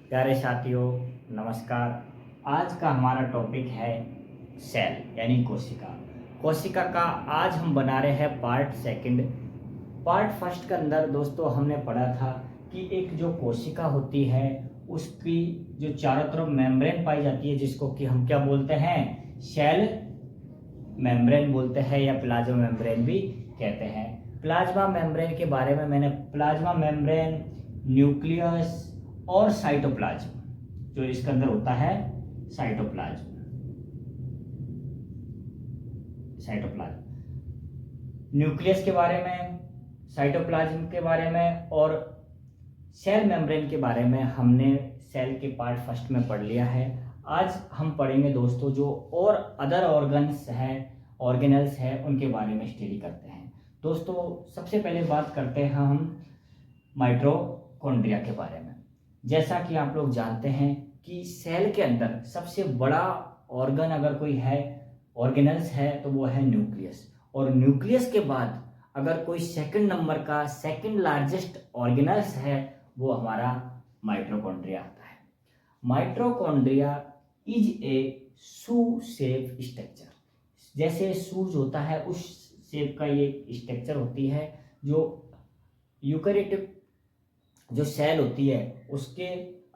प्यारे साथियों, नमस्कार। आज का हमारा टॉपिक है सेल यानी कोशिका। कोशिका का आज हम बना रहे हैं पार्ट सेकंड। पार्ट फर्स्ट के अंदर दोस्तों हमने पढ़ा था कि एक जो कोशिका होती है उसकी जो चारों तरफ मेम्ब्रेन पाई जाती है, जिसको कि हम क्या बोलते हैं, सेल मेम्ब्रेन बोलते हैं या प्लाज्मा मेम्ब्रेन भी कहते हैं। प्लाज्मा मेम्ब्रेन के बारे में मैंने प्लाज्मा मेम्ब्रेन, न्यूक्लियस और साइटोप्लाज्म जो इसके अंदर होता है, साइटोप्लाज्म साइटोप्लाज्म न्यूक्लियस के बारे में, साइटोप्लाज्म के बारे में और सेल मेम्ब्रेन के बारे में हमने सेल के पार्ट फर्स्ट में पढ़ लिया है। आज हम पढ़ेंगे दोस्तों जो और अदर ऑर्गन्स हैं, ऑर्गेनल्स हैं, उनके बारे में स्टडी करते हैं। दोस्तों सबसे पहले बात करते हैं हम माइटोकॉन्ड्रिया के बारे में। जैसा कि आप लोग जानते हैं कि सेल के अंदर सबसे बड़ा ऑर्गन अगर कोई है, ऑर्गेनल्स है, तो वो है न्यूक्लियस। और न्यूक्लियस के बाद अगर कोई सेकंड नंबर का सेकंड लार्जेस्ट ऑर्गेनल्स है, वो हमारा माइटोकॉन्ड्रिया आता है। Mitochondria is a shoe shape structure. जैसे शूज होता है उस शेप का ये स्ट्रक्चर होती है। जो यूकैरियोटिक जो सेल होती है उसके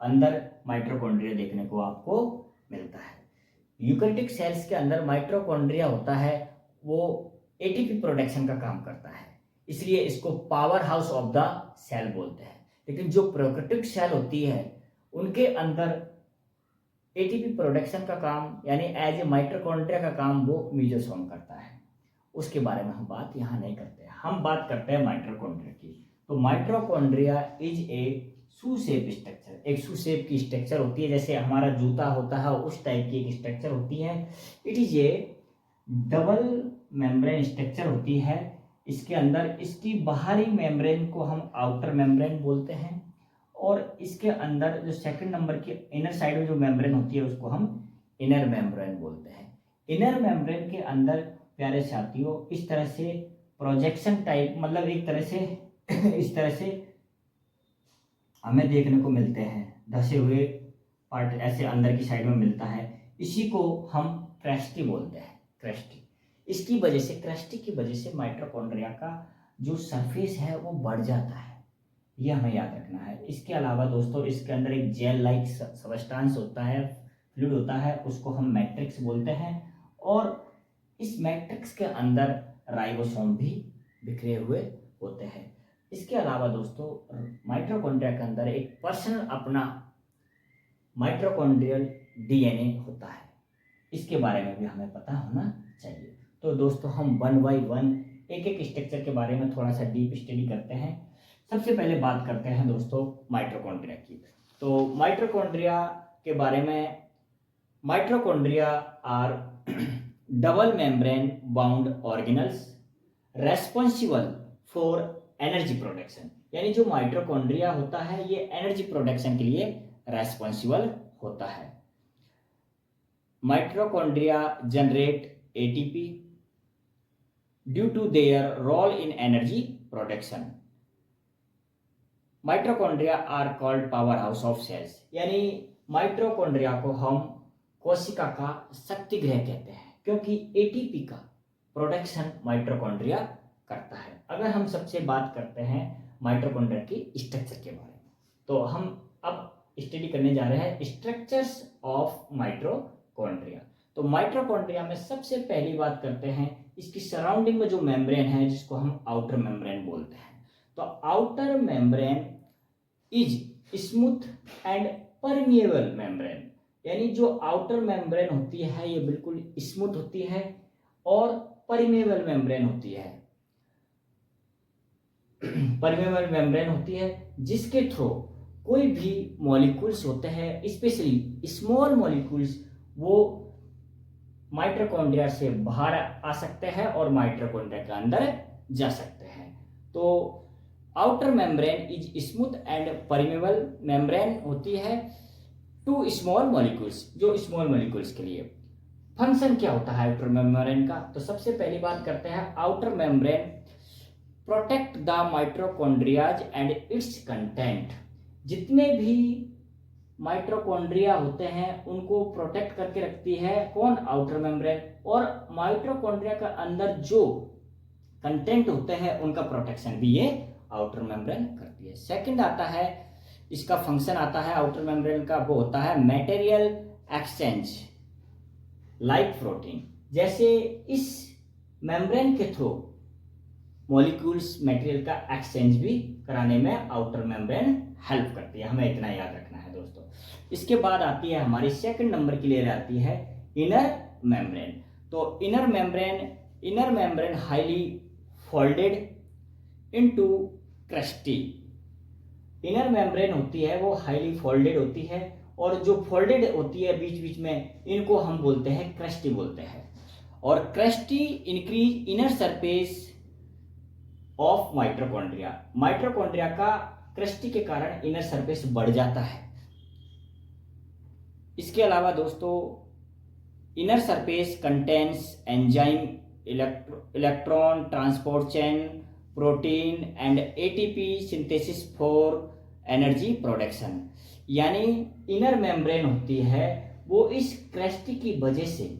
अंदर माइटोकॉन्ड्रिया देखने को आपको मिलता है। यूकैरियोटिक सेल्स के अंदर माइटोकॉन्ड्रिया होता है, वो एटीपी प्रोडक्शन का काम करता है, इसलिए इसको power house of the cell बोलते हैं। लेकिन जो प्रोकैरियोटिक सेल होती है उनके अंदर एटीपी प्रोडक्शन का काम यानी एज ए माइटोकॉन्ड्रिया का काम वो मीजोसोम करता है। उसके बारे में हम बात यहाँ नहीं करते, हम बात करते हैं माइटोकॉन्ड्रिया की। तो mitochondria is a shoe shape structure, एक शू शेप की स्ट्रक्चर होती है, जैसे हमारा जूता होता है उस टाइप की एक स्ट्रक्चर होती है। It is A double membrane structure होती है। इसके अंदर इसकी बाहरी मेम्ब्रेन को हम आउटर मेम्ब्रेन बोलते हैं, और इसके अंदर जो सेकंड नंबर की इनर साइड में जो मेम्ब्रेन होती है उसको हम इनर मेम्ब्रेन बोलते हैं। इनर मेम्ब्रेन के अंदर प्यारे साथियों इस तरह से प्रोजेक्शन टाइप, मतलब एक तरह से इस तरह से हमें देखने को मिलते हैं, धसे हुए पार्ट ऐसे अंदर की साइड में मिलता है। इसी को हम क्रेस्टी बोलते हैं, क्रेस्टी। इसकी वजह से, क्रेस्टी की वजह से माइटोकॉन्ड्रिया का जो सरफेस है वो बढ़ जाता है, ये हमें याद रखना है। इसके अलावा दोस्तों इसके अंदर एक जेल लाइक सब्सटेंस होता है, फ्लूइड होता है, उसको हम मैट्रिक्स बोलते हैं। और इस मैट्रिक्स के अंदर राइबोसोम भी बिखरे हुए होते हैं। इसके अलावा दोस्तों माइटोकॉन्ड्रिया के अंदर एक पर्सनल अपना माइटोकॉन्ड्रियल डीएनए होता है, इसके बारे में भी हमें पता होना चाहिए। तो दोस्तों हम वन बाय वन एक एक स्ट्रक्चर के बारे में थोड़ा सा डीप स्टडी करते हैं। सबसे पहले बात करते हैं दोस्तों माइटोकॉन्ड्रिया की। तो माइटोकॉन्ड्रिया के बारे में, mitochondria are double membrane bound organelles responsible for energy production. यानी जो माइटोकॉन्ड्रिया होता है ये एनर्जी प्रोडक्शन के लिए रेस्पॉन्सिबल होता है। Mitochondria generate ATP due to their role in energy production. Mitochondria are called power house of cells. यानी माइटोकॉन्ड्रिया को हम कोशिका का शक्ति गृह कहते हैं, क्योंकि एटीपी का प्रोडक्शन माइटोकॉन्ड्रिया करता है। अगर हम सबसे बात करते हैं माइटोकॉन्ड्रिया की स्ट्रक्चर के बारे में, तो हम अब स्टडी करने जा रहे हैं स्ट्रक्चर्स ऑफ माइटोकॉन्ड्रिया। तो माइटोकॉन्ड्रिया में सबसे पहली बात करते हैं इसकी सराउंडिंग में जो मेम्ब्रेन है, जिसको हम आउटर मेम्ब्रेन बोलते हैं। तो outer membrane is smooth and permeable membrane. यानी जो आउटर मेम्ब्रेन होती है ये बिल्कुल स्मूथ होती है और परमिएबल मेम्ब्रेन होती है। परमेबल मेम्ब्रेन होती है जिसके थ्रू कोई भी मॉलिक्यूल्स होते हैं, स्पेशली स्मॉल मॉलिक्यूल्स, वो माइटोकॉन्ड्रिया से बाहर आ सकते हैं और माइटोकॉन्ड्रिया के अंदर जा सकते हैं। तो outer membrane is smooth and permeable membrane होती है टू स्मॉल मॉलिक्यूल्स, जो स्मॉल मॉलिक्यूल्स के लिए। फंक्शन क्या होता है आउटर मेम्ब्रेन का? तो सबसे पहली बात करते हैं outer membrane protect the mitochondrias and its content. जितने भी माइटोकॉन्ड्रिया होते हैं उनको प्रोटेक्ट करके रखती है कौन, आउटर मेम्ब्रेन। और माइटोकॉन्ड्रिया का अंदर जो कंटेंट होते हैं उनका प्रोटेक्शन भी ये आउटर मेम्ब्रेन करती है। सेकंड आता है, इसका फंक्शन आता है आउटर मेम्ब्रेन का, वो होता है मटेरियल एक्सचेंज लाइक प्रोटीन। जैसे इस मेम्ब्रेन के थ्रू मॉलिक्यूल्स मटेरियल का एक्सचेंज भी कराने में आउटर मेम्ब्रेन हेल्प करती है, हमें इतना याद रखना है दोस्तों। इसके बाद आती है हमारी सेकंड नंबर के लिए आती है इनर मेम्ब्रेन। तो inner membrane highly folded into crusty. Inner membrane होती है वो हाईली फोल्डेड होती है, और जो फोल्डेड होती है बीच बीच में, इनको हम बोलते हैं क्रस्टी बोलते हैं। और crusty increase inner surface of mitochondria का क्रस्टी के कारण इनर सरफेस बढ़ जाता है। इसके अलावा दोस्तों inner surface contains enzyme, electron transport chain, protein and ATP synthesis for energy production. यानी इनर मेम्ब्रेन होती है वो इस क्रस्टी की वजह से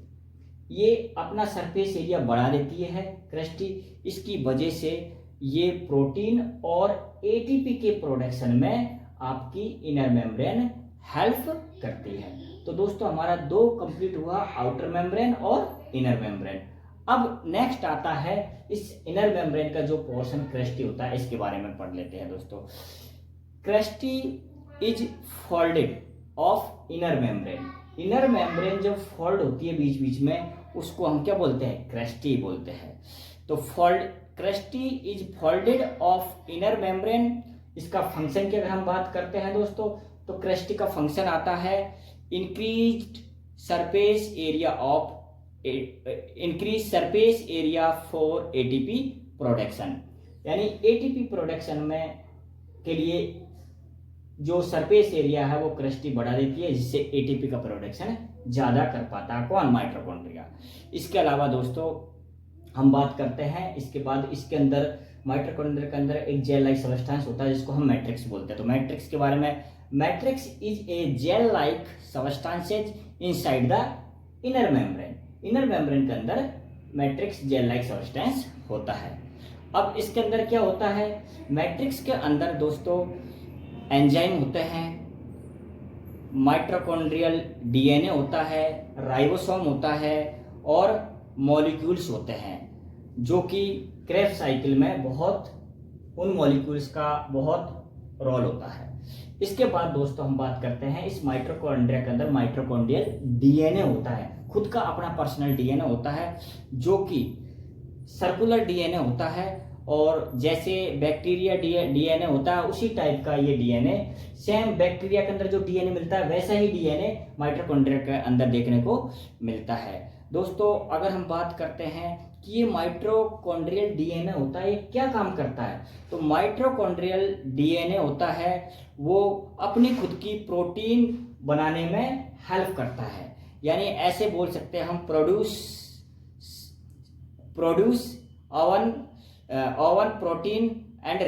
ये अपना सरफेस एरिया बढ़ा देती है क्रस्टी, इसकी वजह से ये प्रोटीन और एटीपी के प्रोडक्शन में आपकी इनर मेम्ब्रेन हेल्प करती है। तो दोस्तों हमारा दो कंप्लीट हुआ, आउटर मेम्ब्रेन और इनर मेम्ब्रेन। अब नेक्स्ट आता है इस इनर मेम्ब्रेन का जो पोर्शन क्रस्टी होता है, इसके बारे में पढ़ लेते हैं दोस्तों। Crusty is folded of inner membrane. Inner membrane जब फोल्ड होती है बीच बीच में, उसको हम क्या बोलते हैं, क्रस्टी बोलते हैं। तो crusty is folded of inner membrane. इसका फंक्शन की अगर हम बात करते हैं दोस्तों, तो क्रस्टी का फंक्शन आता है increase surface area for ATP production. यानी एटीपी प्रोडक्शन में के लिए जो सरफेस एरिया है वो क्रस्टी बढ़ा देती है, जिससे एटीपी का प्रोडक्शन ज्यादा कर पाता है कौन, माइटोकॉन्ड्रिया। इसके अलावा दोस्तों हम बात करते हैं, इसके बाद इसके अंदर माइटोकॉन्ड्रिया के अंदर एक जेल लाइक सब्सटेंस होता है जिसको हम मैट्रिक्स बोलते हैं। तो मैट्रिक्स के बारे में, matrix is a gel like substances inside the inner membrane. Inner membrane के अंदर मैट्रिक्स जेल लाइक सब्सटेंस होता है। अब इसके अंदर क्या होता है, मैट्रिक्स के अंदर दोस्तों एंजाइम होते हैं, माइटोकॉन्ड्रियल डीएनए होता है, राइबोसोम होता है और मॉलिक्यूल्स होते हैं, जो कि क्रेब्स साइकिल में उन मॉलिक्यूल्स का बहुत रोल होता है। इसके बाद दोस्तों हम बात करते हैं इस माइटोकॉन्ड्रिया के अंदर माइटोकॉन्ड्रियल डीएनए होता है, खुद का अपना पर्सनल डीएनए होता है, जो कि सर्कुलर डीएनए होता है। और जैसे बैक्टीरिया डीएनए होता है उसी टाइप का ये डीएनए, सेम बैक्टीरिया के अंदर जो डीएनए मिलता है वैसा ही डीएनए माइटोकॉन्ड्रिया के अंदर देखने को मिलता है। दोस्तों अगर हम बात करते हैं कि ये माइटोकॉन्ड्रियल डीएनए होता है, ये क्या काम करता है, तो माइटोकॉन्ड्रियल डीएनए होता है वो अपनी खुद की प्रोटीन बनाने में हेल्प करता है। यानी ऐसे बोल सकते हैं हम produce oven protein and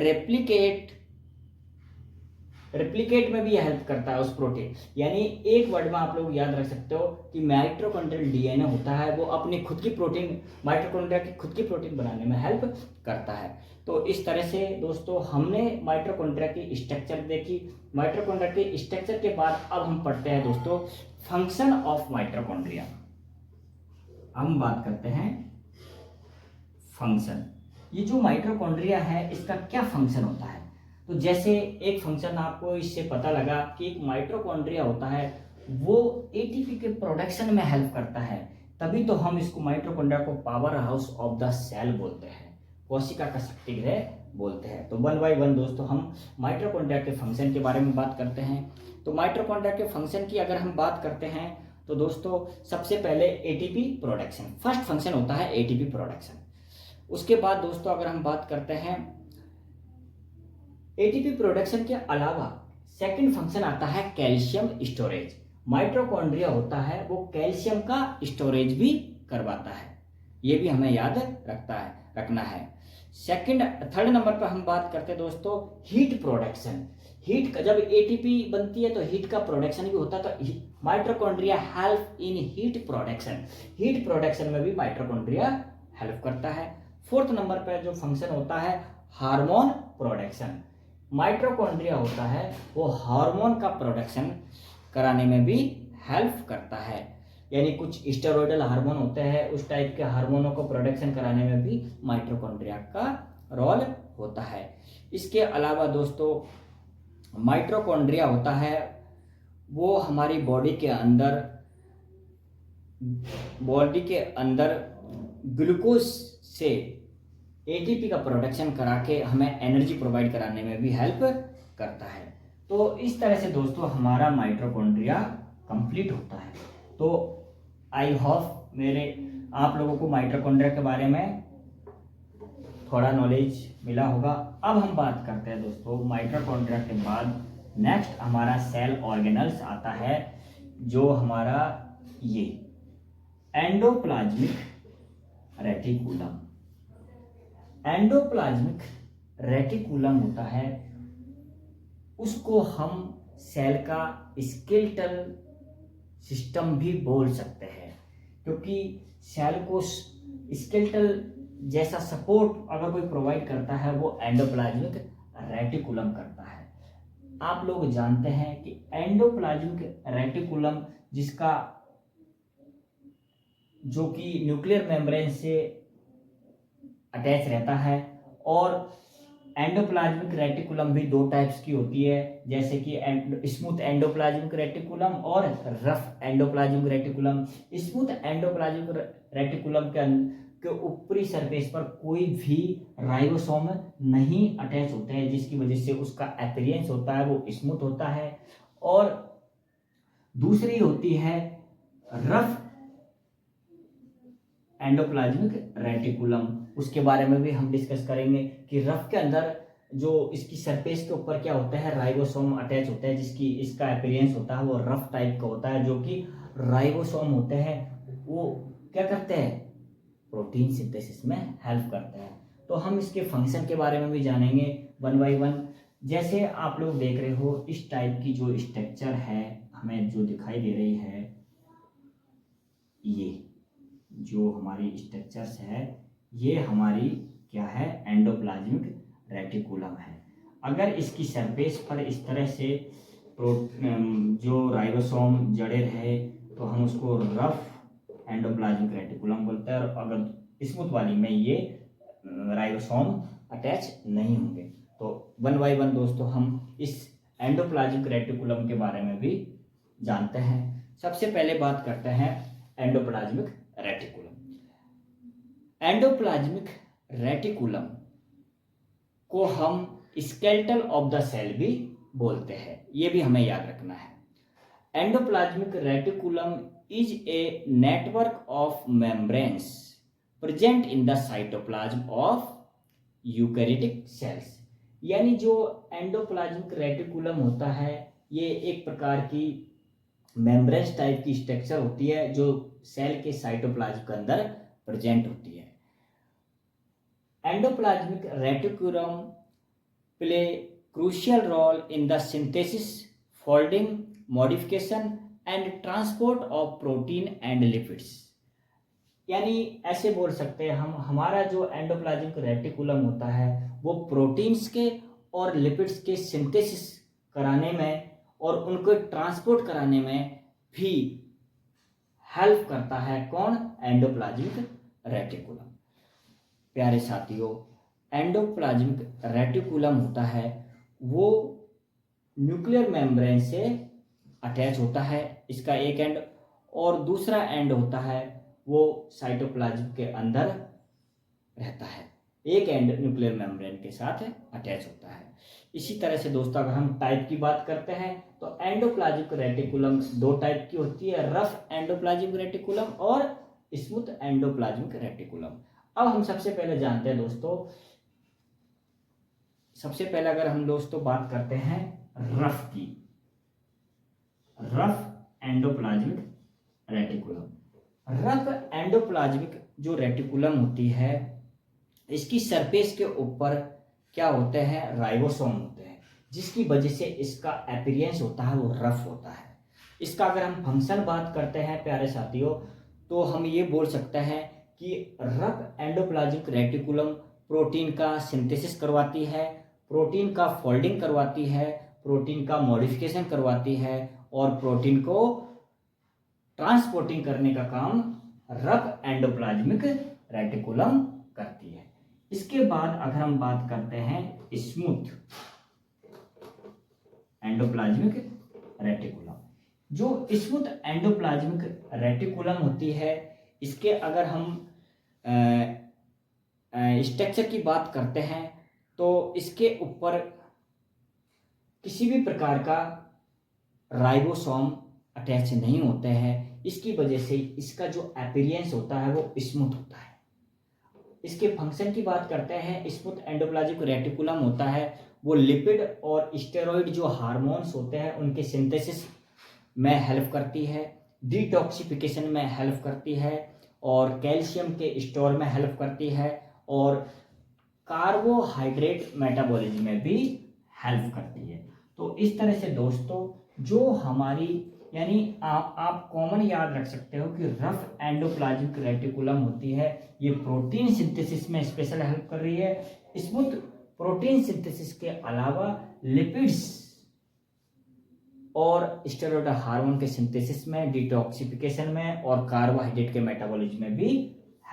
replicate में भी हेल्प करता है उस प्रोटीन। यानी एक वर्ड में आप लोग याद रख सकते हो कि माइटोकॉन्ड्रियल डीएनए होता है वो अपनी खुद की प्रोटीन, माइटोकॉन्ड्रिया की खुद की प्रोटीन बनाने में हेल्प करता है। तो इस तरह से दोस्तों हमने माइटोकॉन्ड्रिया की स्ट्रक्चर देखी। माइटोकॉन्ड्रिया के स्ट्रक्चर के बाद अब हम पढ़ते हैं दोस्तों फंक्शन ऑफ माइटोकॉन्ड्रिया। हम बात करते हैं फंक्शन। ये जो माइटोकॉन्ड्रिया है इसका क्या फंक्शन होता है, तो जैसे एक फंक्शन आपको इससे पता लगा कि एक माइटोकॉन्ड्रिया होता है वो एटीपी के प्रोडक्शन में हेल्प करता है, तभी तो हम इसको माइटोकॉन्ड्रिया को power house of the cell बोलते हैं, कोशिका का शक्ति गृह बोलते हैं। तो 1 बाय 1 दोस्तों हम माइटोकॉन्ड्रिया के फंक्शन के बारे में बात करते हैं। तो माइटोकॉन्ड्रिया के फंक्शन की अगर हम बात करते हैं तो दोस्तों सबसे पहले एटीपी प्रोडक्शन, फर्स्ट फंक्शन होता है एटीपी प्रोडक्शन। उसके बाद दोस्तों अगर हम बात करते हैं एटीपी प्रोडक्शन के अलावा सेकंड फंक्शन आता है कैल्शियम स्टोरेज। माइटोकॉन्ड्रिया होता है वो कैल्शियम का स्टोरेज भी करवाता है, ये भी हमें याद रखना है। थर्ड नंबर पर हम बात करते हैं दोस्तों हीट प्रोडक्शन। हीट का जब एटीपी बनती है तो हीट का प्रोडक्शन भी होता है, तो mitochondria help in heat production, heat production में भी माइटोकॉन्ड्रिया हेल्प करता है। फोर्थ नंबर पर जो फंक्शन होता है हार्मोन प्रोडक्शन, माइटोकॉन्ड्रिया होता है वो हार्मोन का प्रोडक्शन कराने में भी हेल्प करता है, यानी कुछ स्टेरॉयडल हार्मोन होते हैं, उस टाइप के हार्मोनों को प्रोडक्शन कराने में भी माइटोकॉन्ड्रिया का रोल होता है। इसके अलावा दोस्तों माइटोकॉन्ड्रिया होता है वो हमारी बॉडी के अंदर ग्लूकोज से एटीपी का प्रोडक्शन करा के हमें एनर्जी प्रोवाइड कराने में भी हेल्प करता है। तो इस तरह से दोस्तों हमारा माइटोकॉन्ड्रिया कंप्लीट होता है। तो आई होप आप लोगों को माइटोकॉन्ड्रिया के बारे में थोड़ा नॉलेज मिला होगा। अब हम बात करते हैं दोस्तों माइटोकॉन्ड्रिया के बाद नेक्स्ट हमारा सेल ऑर्गेनल्स आता है, जो हमारा ये एंडोप्लाज्मिक रेटिकुलम, एंडोप्लाज्मिक रेटिकुलम होता है, उसको हम सेल का स्केलेटल सिस्टम भी बोल सकते हैं, क्योंकि सेल को स्केलेटल जैसा सपोर्ट अगर कोई प्रोवाइड करता है वो एंडोप्लाज्मिक रेटिकुलम करता है। आप लोग जानते हैं कि एंडोप्लाज्मिक रेटिकुलम जिसका जो कि न्यूक्लियर मेम्ब्रेन से अटैच रहता है, और एंडोप्लाज्मिक रेटिकुलम भी दो टाइप्स की होती है, जैसे कि स्मूथ एंडोप्लाज्मिक रेटिकुलम और rough endoplasmic reticulum. Smooth endoplasmic reticulum के ऊपरी सरफेस पर कोई भी राइबोसोम नहीं अटैच होते हैं, जिसकी वजह से उसका अपीयरेंस होता है वो स्मूथ होता है। और दूसरी होती है रफ एंडोप्लाज्मिक रेटिकुलम, उसके बारे में भी हम डिस्कस करेंगे कि रफ के अंदर जो इसकी सरफेस के ऊपर क्या होता है राइबोसोम अटैच होता है, जिसकी इसका अपीयरेंस होता है वो रफ टाइप का होता है, जो कि राइबोसोम होते हैं वो क्या करते हैं प्रोटीन सिंथेसिस में हेल्प करते हैं। तो हम इसके फंक्शन के बारे में भी जानेंगे वन बाय वन। जैसे आप लोग देख रहे हो इस टाइप की जो स्ट्रक्चर है हमें जो दिखाई दे रही है, ये जो हमारी स्ट्रक्चर्स है ये हमारी क्या है एंडोप्लाज्मिक रेटिकुलम है। अगर इसकी सरफेस पर इस तरह से जो राइबोसोम जड़े रहे तो हम उसको रफ एंडोप्लाज्मिक रेटिकुलम बोलते हैं, और अगर स्मूथ वाली में ये राइबोसोम अटैच नहीं होंगे। तो वन बाय वन दोस्तों हम इस एंडोप्लाज्मिक रेटिकुलम के बारे में भी जानते हैं। सबसे पहले बात करते हैं एंडोप्लाज्मिक रेटिकुलम। एंडोप्लाज्मिक रेटिकुलम को हम स्केलेटल ऑफ द सेल भी बोलते हैं, ये भी हमें याद रखना है। Endoplasmic reticulum is a network of membranes present in the cytoplasm of eukaryotic cells, यानी जो एंडोप्लाज्मिक रेटिकुलम होता है ये एक प्रकार की मेम्ब्रेन्स टाइप की स्ट्रक्चर होती है जो सेल के साइटोप्लाज्म के अंदर प्रेजेंट होती है। Endoplasmic reticulum play crucial role in the synthesis, folding, modification and transport of protein and lipids, यानी ऐसे बोल सकते हैं हम हमारा जो एंडोप्लाज्मिक रेटिकुलम होता है वो प्रोटीन्स के और लिपिड्स के सिंथेसिस कराने में और उनको ट्रांसपोर्ट कराने में भी हेल्प करता है। कौन? Endoplasmic reticulum. प्यारे साथियों, एंडोप्लाज्मिक रेटिकुलम होता है वो न्यूक्लियर मेम्ब्रेन से अटैच होता है, इसका एक एंड, और दूसरा एंड होता है वो साइटोप्लाज्म के अंदर रहता है, एक एंड न्यूक्लियर मेम्ब्रेन के साथ अटैच होता है। इसी तरह से दोस्तों अगर हम टाइप की बात करते हैं तो एंडोप्लाज्मिक रेटिकुलम दो टाइप की होती है, रफ एंडोप्लाज्मिक रेटिकुलम और स्मूथ एंडोप्लाज्मिक रेटिकुलम। अब हम सबसे पहले जानते हैं दोस्तों, सबसे पहले अगर हम दोस्तों बात करते हैं रफ की, rough endoplasmic reticulum. Rough endoplasmic जो रेटिकुलम होती है इसकी सरफेस के ऊपर क्या होते हैं राइबोसोम होते हैं, जिसकी वजह से इसका अपीयरेंस होता है वो रफ होता है। इसका अगर हम फंक्शन बात करते हैं प्यारे साथियों, तो हम ये बोल सकते हैं कि रफ एंडोप्लाज्मिक रेटिकुलम प्रोटीन का सिंथेसिस करवाती है, प्रोटीन का फोल्डिंग करवाती है, प्रोटीन का मॉडिफिकेशन करवाती है और प्रोटीन को ट्रांसपोर्टिंग करने का काम रफ एंडोप्लाज्मिक रेटिकुलम करती है। इसके बाद अगर हम बात करते हैं स्मूथ एंडोप्लाज्मिक रेटिकुलम, जो स्मूथ एंडोप्लाज्मिक रेटिकुलम होती है, इसके अगर हम स्ट्रक्चर की बात करते हैं तो इसके ऊपर किसी भी प्रकार का राइबोसोम अटैच नहीं होते हैं। इसकी वजह से इसका जो अपीयरेंस होता है वो स्मूथ होता है। इसके फंक्शन की बात करते हैं, स्मूथ एंडोप्लाज्मिक रेटिकुलम होता है वो लिपिड और स्टेरॉइड जो हार्मोन्स होते हैं उनके सिंथेसिस में हेल्प करती है, डिटॉक्सिफिकेशन में हेल्प करती है और कैल्शियम के स्टोर में हेल्प करती है और कार्बोहाइड्रेट मेटाबॉलिज्म में भी हेल्प करती है। तो इस तरह से दोस्तों जो हमारी यानी आप कॉमन याद रख सकते हो कि रफ एंडोप्लाज्मिक रेटिकुलम होती है, ये प्रोटीन सिंथेसिस में स्पेशल हेल्प कर रही है। स्मूथ प्रोटीन सिंथेसिस के अलावा लिपिड्स और स्टेरॉइड हार्मोन के सिंथेसिस में, डिटॉक्सिफिकेशन में और कार्बोहाइड्रेट के मेटाबॉलिज्म में भी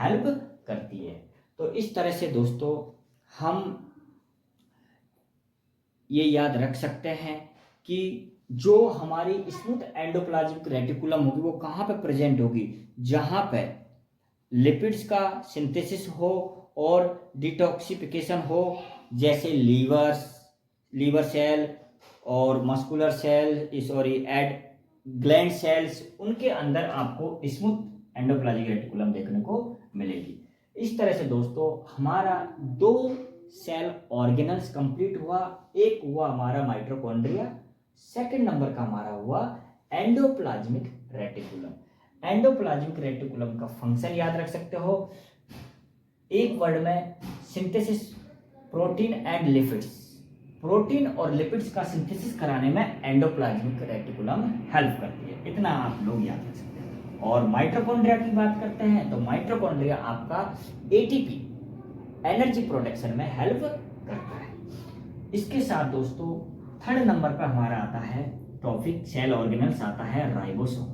हेल्प करती है। तो इस तरह से दोस्तों हम ये याद रख सकते हैं कि जो हमारी स्मूथ एंडोप्लाज्मिक रेटिकुलम होगी वो कहाँ पे प्रेजेंट होगी, जहाँ पे लिपिड्स का सिंथेसिस हो और डिटॉक्सिफिकेशन हो, जैसे लीवर सेल और muscular cell sorry and gland cells, उनके अंदर आपको स्मूथ एंडोप्लाज्मिक रेटिकुलम देखने को मिलेगी। इस तरह से दोस्तों हमारा 2 सेल ऑर्गेनल्स कंप्लीट हुआ। एक हुआ हमारा माइटोकॉन्ड्रिया, सेकंड नंबर का हमारा हुआ एंडोप्लाज्मिक रेटिकुलम। एंडोप्लाज्मिक रेटिकुलम का फंक्शन याद रख सकते हो, एक वर्ड में synthesis protein and lipids, protein और लिपिड्स का सिंथेसिस कराने में एंडोप्लाज्मिक रेटिकुलम हेल्प करती है, इतना आप लोग याद रख सकते हैं। और माइटोकॉन्ड्रिया की बात करते हैं तो माइटोकॉन्ड्रिया आपका एटीपी एनर्जी प्रोडक्शन में हेल्प करता है। इसके साथ दोस्तों थर्ड नंबर पर हमारा आता है टॉपिक सेल ऑर्गेनल्स, आता है राइबोसोम।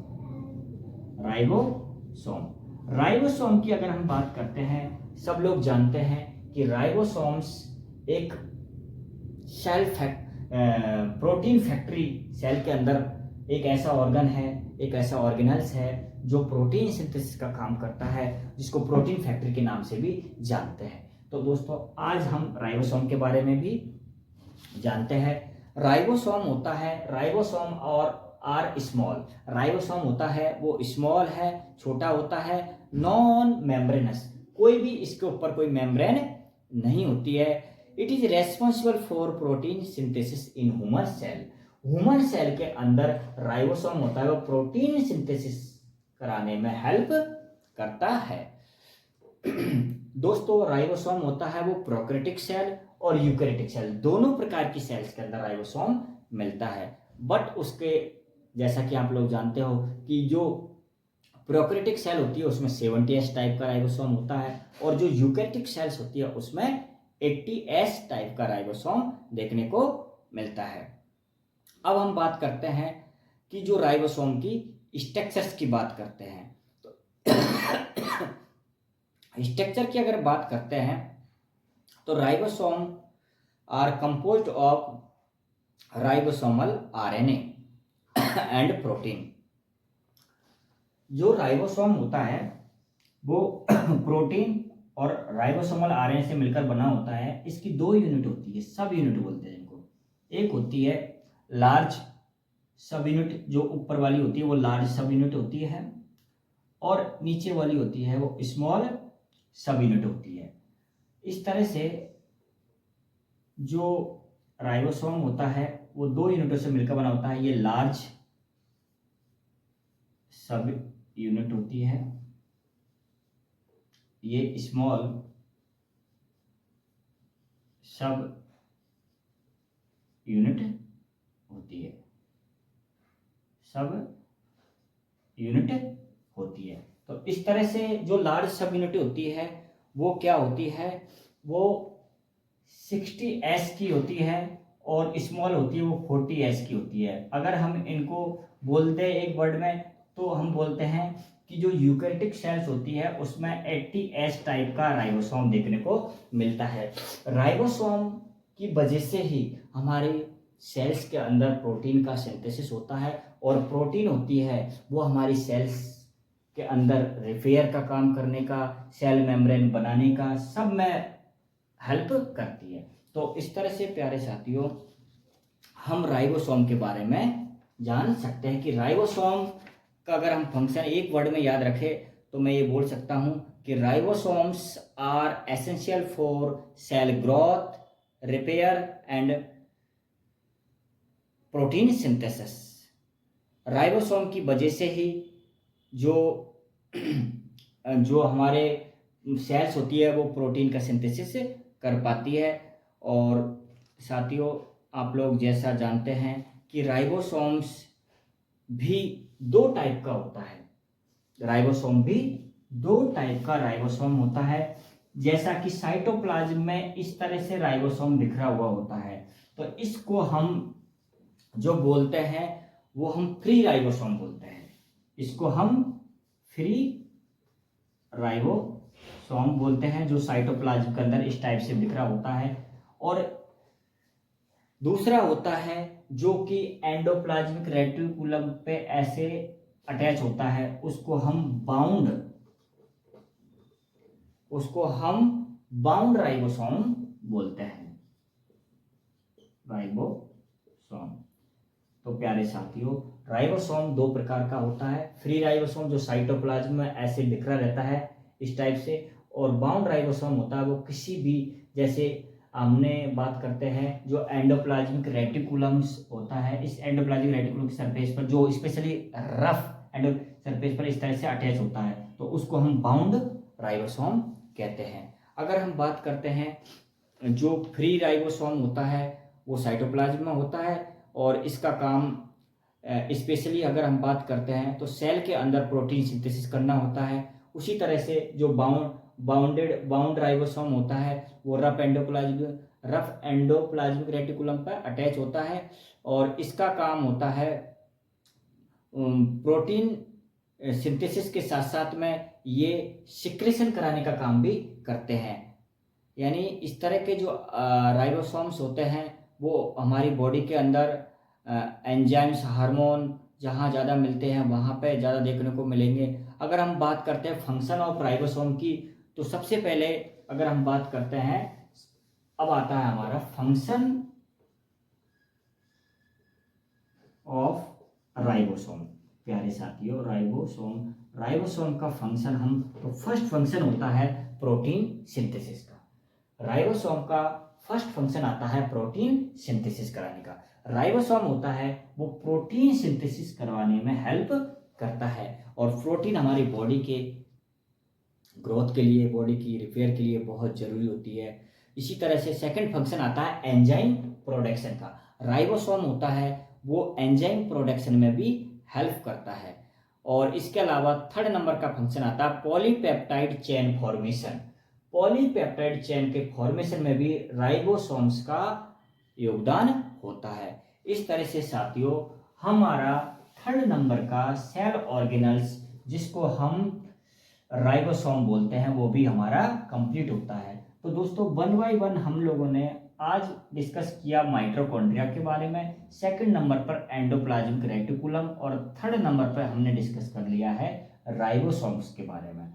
राइबोसोम की अगर हम बात करते हैं, सब लोग जानते हैं कि राइबोसोम्स एक प्रोटीन फैक्ट्री सेल के अंदर एक ऐसा ऑर्गन है, एक ऐसा ऑर्गेनल्स है जो प्रोटीन सिंथेसिस का काम करता है, जिसको प्रोटीन फैक्ट्री के नाम से भी जानते हैं। तो दोस्तों आज हम राइबोसोम के बारे में भी जानते हैं। राइबोसोम होता है, राइबोसोम और आर स्मॉल, राइबोसोम होता है वो स्मॉल है, छोटा होता है, नॉन मेम्ब्रेनस, कोई भी इसके ऊपर कोई मेम्ब्रेन नहीं होती है। It is responsible for protein synthesis in human cell, human cell के अंदर राइबोसोम होता है वो प्रोटीन सिंथेसिस कराने में हेल्प करता है। दोस्तों राइबोसोम होता है वो प्रोकैरियोटिक सेल और यूकैरियोटिक सेल, दोनों प्रकार की सेल्स के अंदर राइबोसोम मिलता है। बट उसके जैसा कि आप लोग जानते हो कि जो प्रोकैरियोटिक सेल होती है उसमें 70S टाइप का राइबोसोम होता है और जो यूकैरियोटिक सेल्स होती है उसमें 80S टाइप का राइबोसोम देखने को मिलता है। अब हम बात करते हैं कि जो राइबोसोम की स्ट्रक्चर्स की बात करते हैं, तो स्ट्रक्चर की अगर बात करते हैं तो ribosome are composed of ribosomal RNA and protein. जो राइबोसोम होता है वो प्रोटीन और राइबोसोमल आरएनए से मिलकर बना होता है। इसकी 2 यूनिट होती है, सब यूनिट बोलते हैं इनको। एक होती है लार्ज सब यूनिट, जो ऊपर वाली होती है वो लार्ज सब यूनिट होती है और नीचे वाली होती है वो स्मॉल सब यूनिट होती है। इस तरह से जो राइबोसोम होता है वो 2 यूनिटों से मिलकर बना होता है। ये लार्ज सब यूनिट होती है, ये स्मॉल सब यूनिट होती है, सब यूनिट होती है। तो इस तरह से जो लार्ज सब यूनिट होती है वो क्या होती है, वो 60s की होती है और स्मॉल होती है वो 40s की होती है। अगर हम इनको बोलते हैं एक वर्ड में तो हम बोलते हैं कि जो यूकैरियोटिक सेल्स होती है उसमें 80s टाइप का राइबोसोम देखने को मिलता है। राइबोसोम की वजह से ही हमारे सेल्स के अंदर प्रोटीन का सिंथेसिस होता है और प्रोटीन होती है वो हमारी सेल्स के अंदर रिपेयर का काम करने का, सेल मेम्ब्रेन बनाने का सब में हेल्प करती है। तो इस तरह से प्यारे साथियों हम राइबोसोम के बारे में जान सकते हैं कि राइबोसोम का अगर हम फंक्शन एक वर्ड में याद रखें तो मैं ये बोल सकता हूं कि ribosomes are essential for cell growth, repair and protein synthesis. Ribosome की वजह से ही जो हमारे सेल्स होती है वो प्रोटीन का सिंथेसिस कर पाती है। और साथियों आप लोग जैसा जानते हैं कि राइबोसोम्स भी दो टाइप का होता है, राइबोसोम भी दो टाइप का राइबोसोम होता है। जैसा कि साइटोप्लाज्म में इस तरह से राइबोसोम बिखरा हुआ होता है, तो इसको हम जो बोलते हैं वो हम फ्री राइबोसोम बोलते हैं, इसको हम फ्री राइबोसोम बोलते हैं जो साइटोप्लाज्म के अंदर इस टाइप से बिखरा होता है। और दूसरा होता है जो कि एंडोप्लाज्मिक रेटिकुलम पे ऐसे अटैच होता है, उसको हम बाउंड राइबोसोम बोलते हैं, राइबोसोम। तो प्यारे साथियों राइबोसोम दो प्रकार का होता है, फ्री राइबोसोम जो साइटोप्लाज्म में ऐसे बिखरा रहता है इस टाइप से, और बाउंड राइबोसोम होता है वो किसी भी, जैसे हमने बात करते हैं जो एंडोप्लाज्मिक रेटिकुलम्स होता है, इस एंडोप्लाज्मिक रेटिकुलम के सरफेस पर जो स्पेशली रफ एंडो सरफेस पर इस तरह से अटैच होता है तो उसको हम बाउंड राइबोसोम कहते हैं। अगर हम बात करते हैं जो फ्री राइबोसोम होता है वो साइटोप्लाज्म में होता है और इसका काम स्पेशली अगर हम बात करते हैं तो सेल के अंदर प्रोटीन सिंथेसिस करना होता है। उसी तरह से जो बाउंड राइबोसोम होता है वो रफ एंडोप्लाज्मिक रेटिकुलम पर अटैच होता है और इसका काम होता है प्रोटीन सिंथेसिस के साथ साथ में ये सिक्रेशन कराने का काम भी करते हैं। यानी इस तरह के जो राइबोसोम्स होते हैं वो हमारी बॉडी के अंदर एंजाइम्स, हार्मोन जहाँ ज़्यादा मिलते हैं वहाँ पे ज़्यादा देखने को मिलेंगे। अगर हम बात करते हैं फंक्शन ऑफ राइबोसोम की तो सबसे पहले अगर हम बात करते हैं अब आता है हमारा फंक्शन ऑफ राइबोसोम। प्यारे साथियों राइबोसोम का फंक्शन हम तो फर्स्ट फंक्शन होता है प्रोटीन सिंथेसिस का। राइबोसोम का फर्स्ट फंक्शन आता है प्रोटीन सिंथेसिस कराने का। राइबोसोम होता है वो प्रोटीन सिंथेसिस करवाने में हेल्प करता है और प्रोटीन हमारी बॉडी के ग्रोथ के लिए, बॉडी की रिपेयर के लिए बहुत जरूरी होती है। इसी तरह से सेकंड फंक्शन आता है एंजाइम प्रोडक्शन का। राइबोसोम होता है वो एंजाइम प्रोडक्शन में भी हेल्प करता है। और इसके अलावा थर्ड नंबर का फंक्शन आता है polypeptide chain formation. Polypeptide chain के फॉर्मेशन में भी राइबोसोम्स का योगदान होता है। इस तरह से साथियों हमारा थर्ड नंबर का सेल ऑर्गेनल्स जिसको हम राइबोसोम बोलते हैं वो भी हमारा कंप्लीट होता है। तो दोस्तों वन बाय वन हम लोगों ने आज डिस्कस किया माइटोकॉन्ड्रिया के बारे में, सेकंड नंबर पर एंडोप्लाज्मिक रेटिकुलम और थर्ड नंबर पर हमने डिस्कस कर लिया है राइबोसोम्स के बारे में।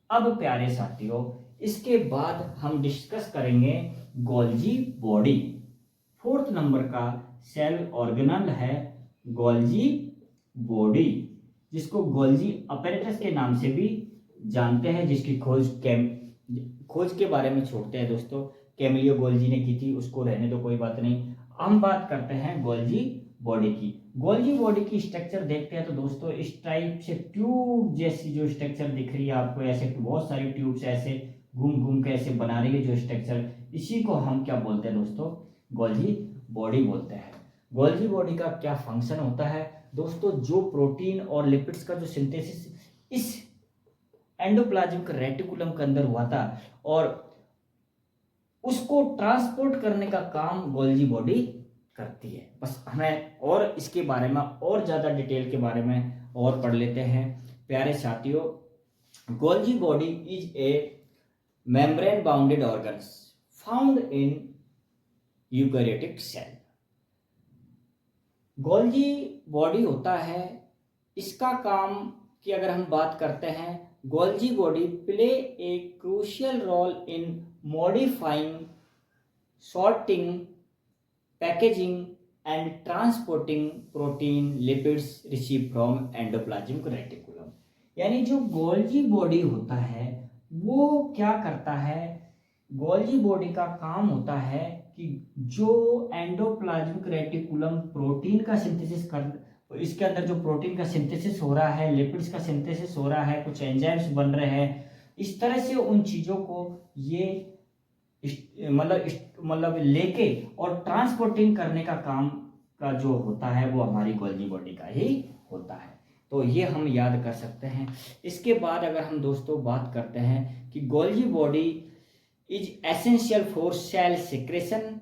अब प्यारे साथियों इसके बाद हम डिस्कस करेंगे गोल्जी बॉडी। फोर्थ नंबर का सेल ऑर्गेनल है गोल्जी बॉडी जिसको गोल्जी अपैरेटस के नाम से भी जानते हैं, जिसकी खोज के बारे में छोड़ते हैं दोस्तों, कैमिलियो गोल्जी ने की थी, उसको रहने दो कोई बात नहीं। हम बात करते हैं गोल्जी बॉडी की। गोल्जी बॉडी की स्ट्रक्चर देखते हैं तो दोस्तों इस टाइप से ट्यूब जैसी जो स्ट्रक्चर दिख रही है आपको, ऐसे बहुत सारी ट्यूब्स ऐसे घूम घूम के ऐसे बना रही है जो स्ट्रक्चर, इसी को हम क्या बोलते हैं दोस्तों, गोल्जी बॉडी बोलते हैं। गोल्जी बॉडी का क्या फंक्शन होता है दोस्तों? जो प्रोटीन और लिपिड्स का जो सिंथेसिस इस एंडोप्लाज्मिक रेटिकुलम के अंदर हुआ था और उसको ट्रांसपोर्ट करने का काम गोल्जी बॉडी करती है। बस हमें और इसके बारे में और ज़्यादा डिटेल के बारे में और पढ़ लेते हैं। प्यारे साथियों, Golgi body is a membrane bounded organs found in eukaryotic cell. Golgi body होता है, इसका काम की अगर हम बात करते हैं, Golgi body play a crucial role in modifying, sorting, packaging and transporting protein lipids receive from endoplasmic reticulum. यानी जो गोल्जी बॉडी होता है वो क्या करता है? गोल्जी बॉडी का काम होता है कि जो एंडोप्लाज्मिक रेटिकुलम प्रोटीन का सिंथेसिस कर, इसके अंदर जो प्रोटीन का सिंथेसिस हो रहा है, लिपिड्स का सिंथेसिस हो रहा है, कुछ एंजाइम्स बन रहे हैं, इस तरह से उन चीज़ों को ये मतलब लेके और ट्रांसपोर्टिंग करने का काम का जो होता है वो हमारी गोल्जी बॉडी का ही होता है। तो ये हम याद कर सकते हैं। इसके बाद अगर हम दोस्तों बात करते हैं कि Golgi body is essential for cell secretion,